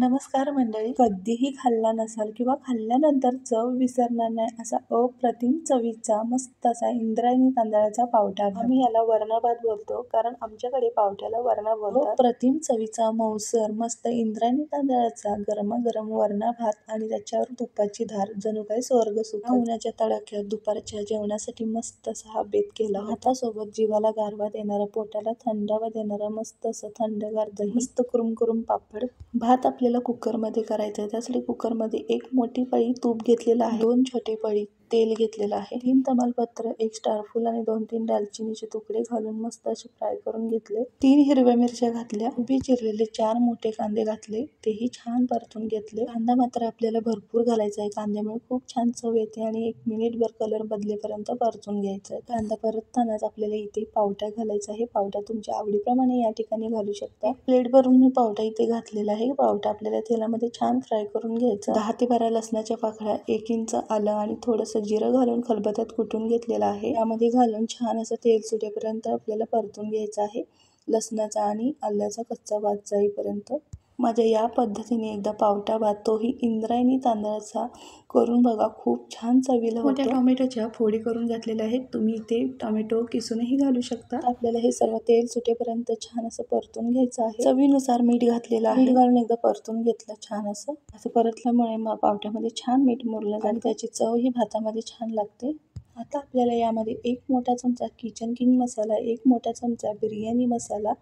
नमस्कार मंडळी. कधीही खाल्ला नसाल किंवा खाल्ल्यानंतर चव विसरणार नाही असा अप्रतिम चवीचा मस्त असा इंद्रायणी तांदळाचा पावटा. आम्ही याला वरणा भात बोलतो, कारण आमच्याकडे पावट्याला वरणा बोलतात. अप्रतिम चवीचा मऊसर मस्त इंद्रायणी तांदळाचा गरमागरम वरणा भात आणि त्याच्यावर तुपाची धार, जणू काही स्वर्ग सुख. उन्हाच्या तडाख्यात दुपारच्या जेवणासाठी मस्त असा हा बेत केला. भातासोबत जीवाला गारवा देणारा, पोटाला थंडावा देणारा मस्त असं थंडगार दही, मस्त कुरुम कुरुम पापड. भात आपल्याला कुकरमध्ये करायचा आहे. त्यासाठी कुकरमध्ये एक मोठी पळी तूप घेतलेलं आहे, 2 छोटे पळी तेल घेतलेलं आहे, 3 तमालपत्र, 1 स्टारफूल आणि 2-3 दालचिनीचे तुकडे घालून मस्त असे फ्राय करून घेतले. 3 हिरव्या मिरच्या घातल्या, उभी चिरलेले 4 मोठे कांदे घातले, तेही छान परतून घेतले. कांदा मात्र आपल्याला भरपूर घालायचा आहे, कांद्यामुळे खूप छान चव येते आणि 1 मिनिटभर कलर बदलेपर्यंत परतून घ्यायचा आहे. कांदा परततानाच आपल्याला इथे पावटा घालायचा आहे. पावटा तुमच्या आवडीप्रमाणे या ठिकाणी घालू शकता. प्लेट भरून मी पावटा इथे घातलेला आहे. पावटा आपल्याला तेलामध्ये छान फ्राय करून घ्यायचा. 10 ते 12 लसणाच्या पाकळ्या, 1 इंच आलं आणि थोडंसं जिरं घालून खलबत्त्यात कुटून घेतलेलं आहे. यामध्ये घालून छान असं तेल सुटेपर्यंत आपल्याला परतून घ्यायचं आहे, लसणाचा आणि आल्याचा कच्चा वास जाईपर्यंत. माझ्या या पद्धतीने एकदा पावटा भात, तोही इंद्रायणी तांदळाचा, करून बघा. खूप छान चवीला होतो. मोठ्या टोमॅटोच्या फोडी करून घातलेल्या आहेत. तुम्ही इथे टोमॅटो किसूनही घालू शकता. आपल्याला हे सर्व तेल सुटेपर्यंत छान असं परतून घ्यायचं आहे. चवीनुसार मीठ घातलेलं आहे. मीठ घालून एकदा परतून घेतलं छान असं परतल्यामुळे पावट्यामध्ये छान मीठ मुरलं आणि त्याची चव ही भातामध्ये छान लागते. आता आपल्याला यामध्ये 1 मोठा चमचा किचन किंग मसाला, 1 मोठा चमचा बिर्याणी मसाला,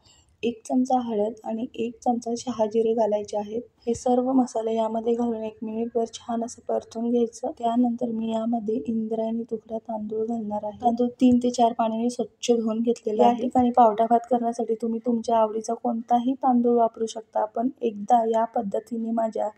1 चमचा हळद आणि 1 चमचा शहाजिरे घालायचे आहेत. हे सर्व मसाले यामध्ये घालून 1 मिनिटभर छान असं परतून घ्यायचं. त्यानंतर मी यामध्ये इंद्रायणी तुकडा तांदूळ घालणार आहे. तांदूळ 3 ते 4 पाण्याने स्वच्छ धुवून घेतलेला आहे. या ठिकाणी पावटा भात करण्यासाठी तुम्ही तुमच्या आवडीचा कोणताही तांदूळ वापरू शकता. पण एकदा या पद्धतीने माझ्या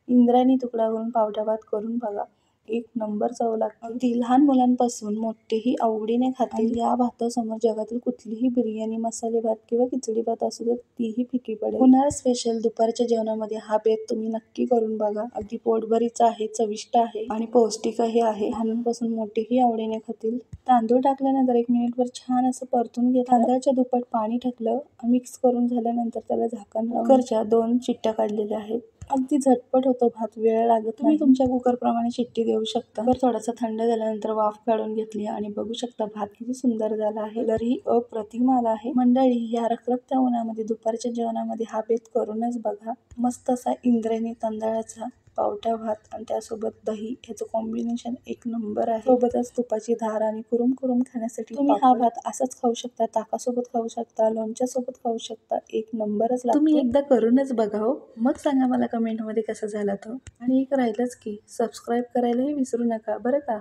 इंद्रायणी तुकड्यावरून पावटा भात करून बघा. 1 नंबर चव लागते. अगदी लहान मुलांपासून मोठेही आवडीने खातील. या भातासमोर जगातील कुठलीही बिर्याणी, मसाले भात किंवा खिचडी भात असू दे, तीही फिकी पडेल. उन्हाळा स्पेशल दुपारच्या जेवणामध्ये हा बेत तुम्ही नक्की करून बघा. अगदी पोटभरीचा आहे, चविष्ट आहे आणि पौष्टिकही आहे. लहानांपासून मोठेही आवडीने खातील. तांदूळ टाकल्यानंतर 1 मिनिटभर छान असं परतून घेतलं. तांदळाच्या दुप्पट पाणी टाकलं, मिक्स करून झाल्यानंतर त्याला झाकण लावून कुकरच्या 2 शिट्ट्या काढलेल्या आहेत. अगदी झटपट होतो भात, वेळ लागत नाही. तुम्ही तुमच्या कुकरप्रमाणे शिट्टी देऊ शकता. कुकर थोडासा थंड झाल्यानंतर वाफ काढून घेतली आणि बघू शकता भात किती सुंदर झाला आहे. कलरही अप्रतिम आला आहे. मंडळी, या रखरखत्या उन्हामध्ये दुपारच्या जेवणामध्ये हा बेत करूनच बघा. मस्त असा इंद्रायणी तांदळाचा पावटा भात आणि त्यासोबत दही, याचं कॉम्बिनेशन 1 नंबर आहे. सोबतच तुपाची धार आणि कुरुम कुरुम खाण्यासाठी तुम्ही हा भात असाच खाऊ शकता, ताकासोबत खाऊ शकता, लोणच्यासोबत खाऊ शकता. 1 नंबरच लागतो. तुम्ही एकदा करूनच बघा हो, मग सांगा मला कमेंटमध्ये कसा झाला तो. आणि एक राहिलंच की, सबस्क्राईब करायलाही विसरू नका बरं का.